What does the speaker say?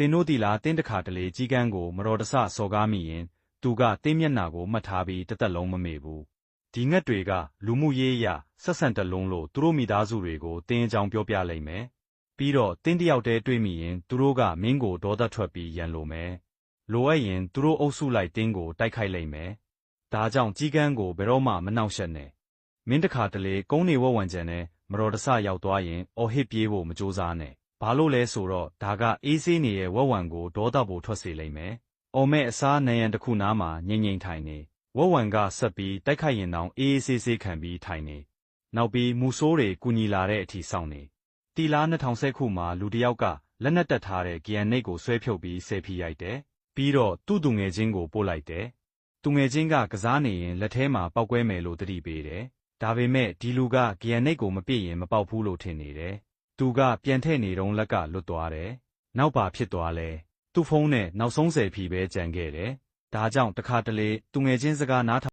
တင်နို့တီလာတင်းတခါတလေကြီးကန်းကိုမတော်တဆစော်ကားမိရင်သူကတင်းမျက်နှာကိုမှတ်ထားပြီးတစ်သက်လုံးမမေ့ဘူးဒီငှက်တွေကလူမှုရေးအရဆက်ဆံတလုံးလို့သူတို့မိသားစုတွေကိုတင်းအကြောင်းပြောပြလိုက်မယ်ပြီးတော့တင်းတယောက်တည်းတွေ့မိရင်သူတို့ကမင်းကိုဒေါသထွက်ပြီးရန်လိုမယ်လိုအပ်ရင်သူတို့အုပ်စုလိုက်တင်းကိုတိုက်ခိုက်လိုက်မယ်ဒါကြောင့်ကြီးကန်းကိုဘယ်တော့မှမနှောင့်ယှက်နဲ့မင်းတခါတလေကုန်းနေဝက်ဝံကြံနဲ့မတော်တဆရောက်သွားရင်အော်ဟစ်ပြေးဖို့မကြိုးစားနဲ့ဘာလို့လဲဆိုတော့ဒါကအေးဆေးနေရဲ့ဝက်ဝံကိုဒေါသပိုထွက်စေလိမ့်မယ်အော်မဲ့အစားနံရံတစ်ခုနားမှာငြိမ်ငြိမ်ထိုင်နေဝက်ဝံကဆက်ပြီးတိုက်ခိုက်ရင်တောင်အေးအေးဆေးဆေးခံပြီးထိုင်နေနောက်ပြီးမူဆိုးတွေကူညီလာတဲ့အထိစောင့်နေတီလာ2010ခုမှာလူတစ်ယောက်ကလက်နက်တက်ထားတဲ့ဂီယန်နိတ်ကိုဆွဲဖြုတ်ပြီးဆဲဖီရိုက်တယ်ပြီးတော့သူ့ငယ်ချင်းကိုပို့လိုက်တယ်သူငယ်ချင်းကကစားနေရင်လက်ထဲမှာပောက်ကွဲမယ်လို့သတိပေးတယ်ဒါပေမဲ့ဒီလူကဂီယန်နိတ်ကိုမပြည့်ရင်မပေါက်ဘူးလို့ထင်နေတယ်သူကပြန်ထည့်နေတုန်းလက်ကလွတ်သွားတယ်နောက်ပါဖြစ်သွားလဲသူ့ဖုန်းနဲ့နောက်ဆုံးဆယ်ဖီပဲကြံခဲ့တယ်ဒါကြောင့်တခါတလေသူငယ်ချင်းစကားနား